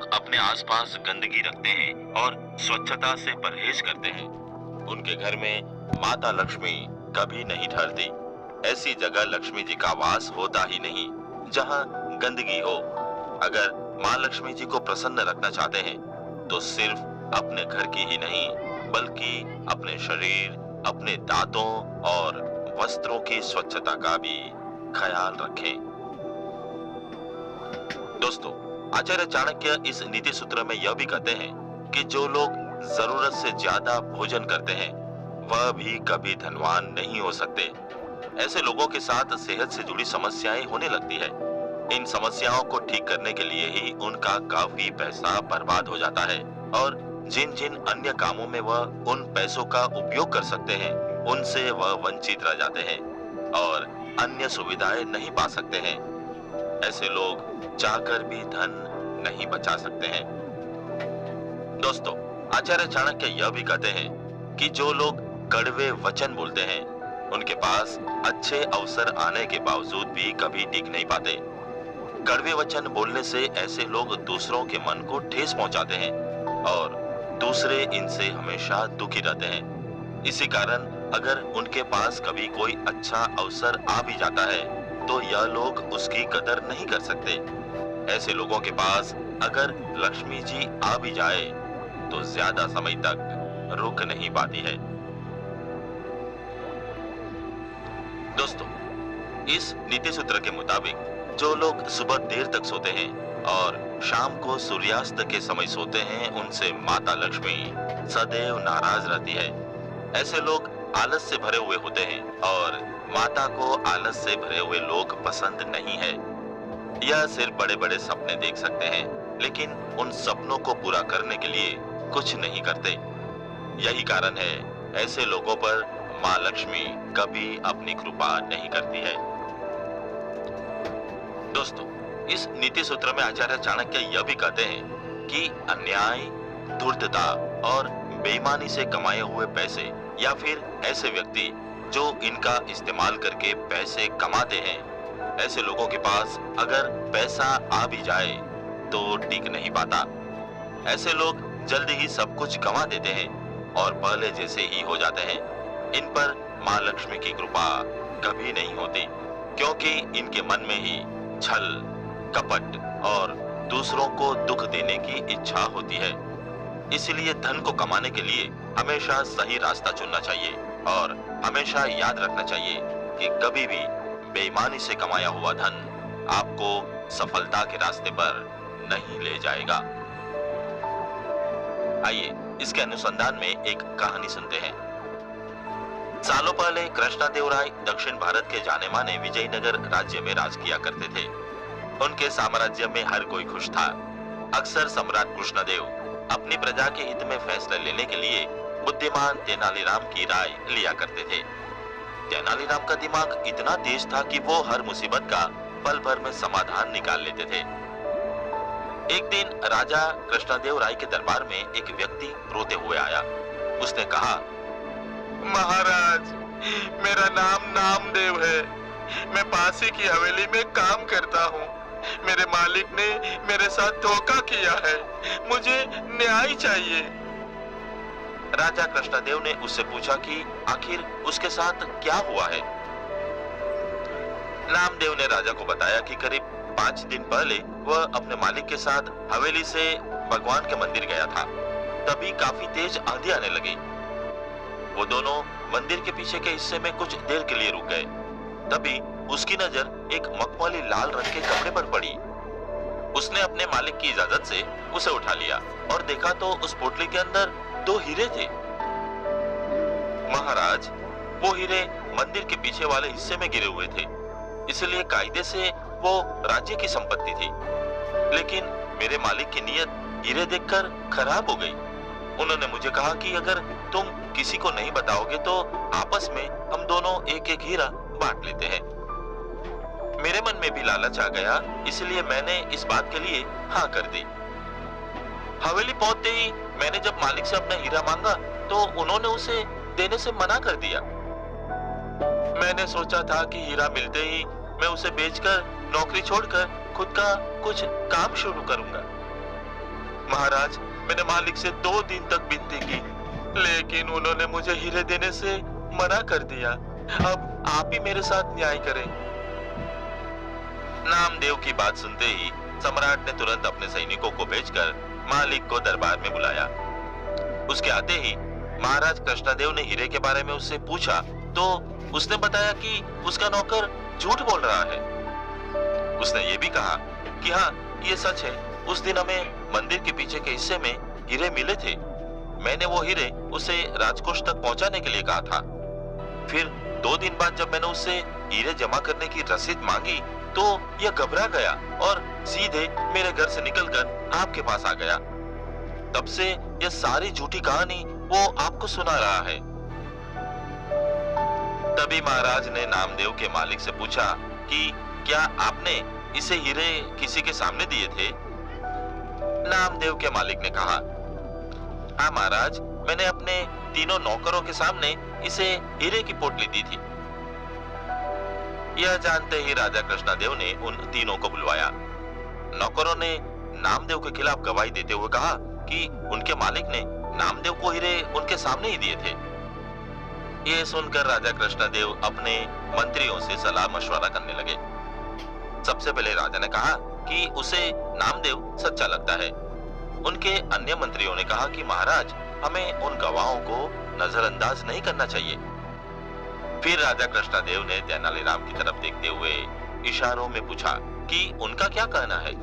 लोग अपने आसपास गंदगी रखते हैं और स्वच्छता से परहेज करते हैं, उनके घर में माता लक्ष्मी कभी नहीं ठहरती। ऐसी जगह लक्ष्मी जी का वास होता ही नहीं जहां गंदगी हो। अगर माँ लक्ष्मी जी को प्रसन्न रखना चाहते हैं तो सिर्फ अपने घर की ही नहीं बल्कि अपने शरीर, अपने दांतों और वस्त्रों की स्वच्छता का भी ख्याल रखें। दोस्तों, आचार्य चाणक्य इस नीति सूत्र में यह भी कहते हैं कि जो लोग जरूरत से ज्यादा भोजन करते हैं वह भी कभी धनवान नहीं हो सकते। ऐसे लोगों के साथ सेहत से जुड़ी समस्याएं होने लगती है। इन समस्याओं को ठीक करने के लिए ही उनका काफी पैसा बर्बाद हो जाता है और जिन जिन अन्य कामों में वह उन पैसों का उपयोग कर सकते हैं उनसे वह वंचित रह जाते हैं और अन्य सुविधाएं नहीं पा सकते हैं। ऐसे लोग चाहकर भी धन नहीं बचा सकते हैं। दोस्तों, आचार्य चाणक्य यह भी कहते हैं कि जो लोग कड़वे वचन बोलते हैं उनके पास अच्छे अवसर आने के बावजूद भी कभी टिक नहीं पाते। कड़वे वचन बोलने से ऐसे लोग दूसरों के मन को ठेस पहुंचाते हैं और दूसरे इनसे हमेशा दुखी रहते हैं। इसी कारण अगर उनके पास कभी कोई अच्छा अवसर आ भी जाता है तो यह लोग उसकी कदर नहीं कर सकते। ऐसे लोगों के पास अगर लक्ष्मी जी आ भी जाए तो ज्यादा समय तक रुक नहीं पाती है। दोस्तों, इस नीति सूत्र के मुताबिक जो लोग सुबह देर तक सोते हैं और शाम को सूर्यास्त के समय सोते हैं उनसे माता लक्ष्मी सदैव नाराज रहती है। ऐसे लोग आलस से भरे हुए होते हैं और माता को आलस से भरे हुए लोग पसंद नहीं है। यह सिर्फ बड़े बड़े सपने देख सकते हैं लेकिन उन सपनों को पूरा करने के लिए कुछ नहीं करते। यही कारण है ऐसे लोगों पर माँ लक्ष्मी कभी अपनी कृपा नहीं करती है। दोस्तों, इस नीति सूत्र में आचार्य चाणक्य यह भी कहते हैं कि अन्याय, धूर्तता और बेईमानी से कमाए हुए पैसे या फिर ऐसे व्यक्ति जो इनका इस्तेमाल करके पैसे कमाते हैं, ऐसे लोगों के पास अगर पैसा आ भी जाए तो टिक नहीं पाता। ऐसे लोग जल्दी ही सब कुछ गंवा देते हैं और पहले जैसे ही हो जाते हैं। इन पर माँ लक्ष्मी की कृपा कभी नहीं होती क्योंकि इनके मन में ही छल, कपट और दूसरों को दुख देने की इच्छा होती है। इसलिए धन को कमाने के लिए हमेशा सही रास्ता चुनना चाहिए और हमेशा याद रखना चाहिए कि कभी भी बेईमानी से कमाया हुआ धन आपको सफलता के रास्ते पर नहीं ले जाएगा। आइए इसके अनुसंधान में एक कहानी सुनते हैं। सालों पहले कृष्णदेवराय दक्षिण भारत के जाने माने विजयनगर राज्य में राज किया करते थे। उनके साम्राज्य में हर कोई खुश था। अक्सर सम्राट कृष्णदेव अपनी प्रजा के हित में फैसला लेने के लिए बुद्धिमान तेनालीराम की राय लिया करते थे। तेनालीराम का दिमाग इतना तेज था कि वो हर मुसीबत का पल भर में समाधान निकाल लेते थे। एक दिन राजा कृष्णदेव राय के दरबार में एक व्यक्ति रोते हुए आया। उसने कहा, महाराज, मेरा नाम नामदेव है। मैं पासी की हवेली में काम करता हूँ। मेरे मालिक ने मेरे साथ धोखा किया है। मुझे न्याय चाहिए। राजा कृष्णदेव ने उससे पूछा कि आखिर उसके साथ क्या हुआ है। नामदेव ने राजा को बताया कि करीब 5 दिन पहले वह अपने मालिक के साथ हवेली से भगवान के मंदिर गया था। तभी काफी तेज आंधी आने लगी। वो दोनों मंदिर के पीछे के हिस्से में कुछ देर के लिए रुक गए। तभी उसकी नजर एक मखमली लाल रंग के कपड़े पर पड़ी। उसने अपने मालिक की इजाजत से उसे उठा लिया और देखा तो उस पोटली के अंदर 2 हीरे थे। महाराज, वो हीरे मंदिर के पीछे वाले हिस्से में गिरे हुए थे, इसलिए कायदे से वो राज्य की संपत्ति थी। लेकिन मेरे मालिक की नीयत हीरे देखकर खराब हो गई। उन्होंने मुझे कहा कि अगर तुम किसी को नहीं बताओगे तो आपस में हम दोनों एक एक हीरा बांट लेते हैं। मेरे मन में भी लालच आ गया, इसलिए मैंने इस बात के लिए हाँ कर दी। हवेली पहुंचते ही मैंने जब मालिक से अपना हीरा मांगा तो उन्होंने उसे देने से मना कर दिया। मैंने सोचा था कि हीरा मिलते ही मैं उसे बेचकर नौकरी छोड़कर खुद का कुछ काम शुरू करूंगा। महाराज, मैंने मालिक से 2 दिन तक विनती की, लेकिन उन्होंने मुझे हीरे देने से मना कर दिया। अब आप ही मेरे साथ न्याय करें। नामदेव की बात सुनते ही सम्राट ने तुरंत अपने सैनिकों को भेजकर मालिक को दरबार में बुलाया। उसके आते ही महाराज कृष्णदेव ने हीरे के बारे में उससे पूछा तो उसने बताया कि उसका नौकर झूठ बोल रहा है। उसने ये भी कहा कि हाँ, ये सच है, उस दिन हमें मंदिर के पीछे के हिस्से में हीरे मिले थे। मैंने वो हीरे उसे राजकोष तक पहुंचाने के लिए कहा था। फिर 2 दिन बाद जब मैंने उससे हीरे जमा करने की रसीद मांगी तो यह घबरा गया और सीधे मेरे घर से निकलकर आपके पास आ गया। तब से यह सारी झूठी कहानी वो आपको सुना रहा है। तभी महाराज ने नामदेव के मालिक से पूछा कि क्या आपने इसे हीरे किसी के सामने दिए थे? नामदेव के मालिक ने कहा, हाँ महाराज, मैंने अपने तीनों नौकरों के सामने इसे हीरे की पोटली दी थी। यह जानते ही राजा कृष्णदेव ने उन तीनों को बुलवाया। नौकरों ने नामदेव के खिलाफ गवाही देते हुए कहा कि उनके मालिक ने नामदेव को हीरे उनके सामने ही दिए थे। यह सुनकर राजा कृष्णदेव अपने मंत्रियों से सलाह मशवरा करने लगे। सबसे पहले राजा ने कहा कि उसे नामदेव सच्चा लगता है। उनके अन्य मंत्रियों ने कहा कि महाराज, हमें उन गवाहों को नजरअंदाज नहीं करना चाहिए। फिर राजा कृष्णदेव ने तेनालीराम की तरफ देखते हुए इशारों में पूछा कि उनका क्या कहना है।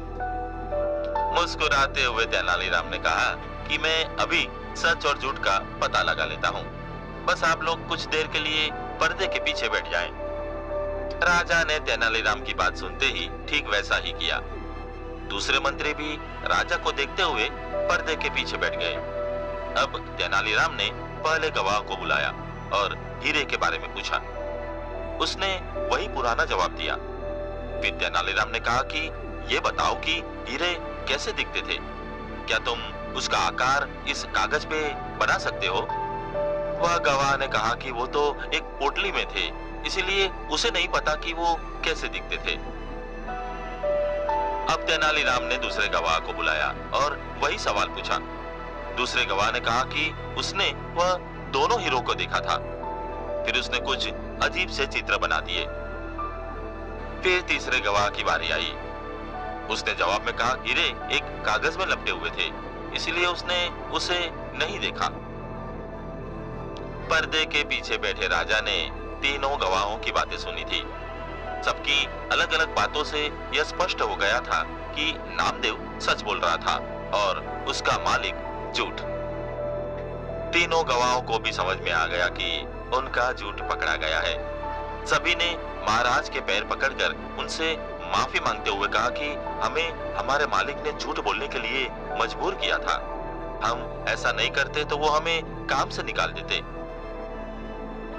मुस्कुराते हुए तेनालीराम ने कहा कि मैं अभी सच और झूठ का पता लगा लेता हूँ, बस आप लोग कुछ देर के लिए पर्दे के पीछे बैठ जाएं। राजा ने तेनालीराम की बात सुनते ही ठीक वैसा ही किया। दूसरे मंत्री भी राजा को देखते हुए पर्दे के पीछे बैठ गए। अब तेनालीराम ने पहले गवाह को बुलाया और हीरे के बारे में पूछा। उसने वही पुराना जवाब दिया। फिर तेनालीराम ने कहा कि ये बताओ कि हीरे कैसे दिखते थे? क्या तुम उसका आकार इस कागज पे बना सकते हो? वह गवाह ने कहा कि वो तो एक पोटली में थे, इसीलिए उसे नहीं पता कि वो कैसे दिखते थे। अब तेनालीराम ने दूसरे गवाह को बुलाया और वही सवाल पूछा। दूसरे गवाह ने कहा कि उसने वह दोनों हीरो को देखा था। फिर उसने कुछ अजीब से चित्र बना दिए। फिर तीसरे गवाह की बारी आई। उसने जवाब में कहा हीरे एक कागज में लपटे हुए थे, इसलिए उसने उसे नहीं देखा। पर्दे के पीछे बैठे राजा ने तीनों गवाहों की बातें सुनी थी। सबकी अलग अलग बातों से यह स्पष्ट हो गया था कि नामदेव सच बोल रहा था और उसका मालिक झूठ। तीनों गवाहों को भी समझ में आ गया कि उनका झूठ पकड़ा गया है। सभी ने महाराज के पैर पकड़कर उनसे माफी मांगते हुए कहा कि हमें हमारे मालिक ने झूठ बोलने के लिए मजबूर किया था। हम ऐसा नहीं करते तो वो हमें काम से निकाल देते।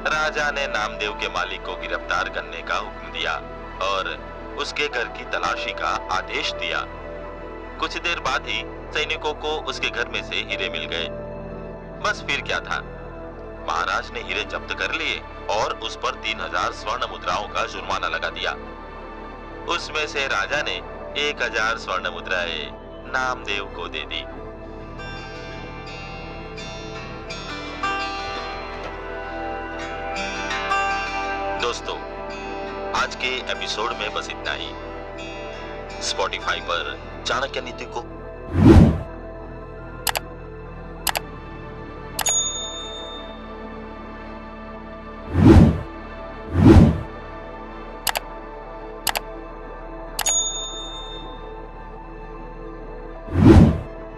राजा ने नामदेव के मालिक को गिरफ्तार करने का हुक्म दिया और उसके घर की तलाशी का आदेश दिया। कुछ देर बाद ही सैनिकों को उसके घर में से हीरे मिल गए। बस फिर क्या था, महाराज ने हीरे जब्त कर लिए और उस पर 3000 स्वर्ण मुद्राओं का जुर्माना लगा दिया। उसमें से राजा ने 1000 स्वर्ण मुद्राएं नामदेव को दे दी। दोस्तों, आज के एपिसोड में बस इतना ही। स्पॉटिफाई पर चाणक्य नीति को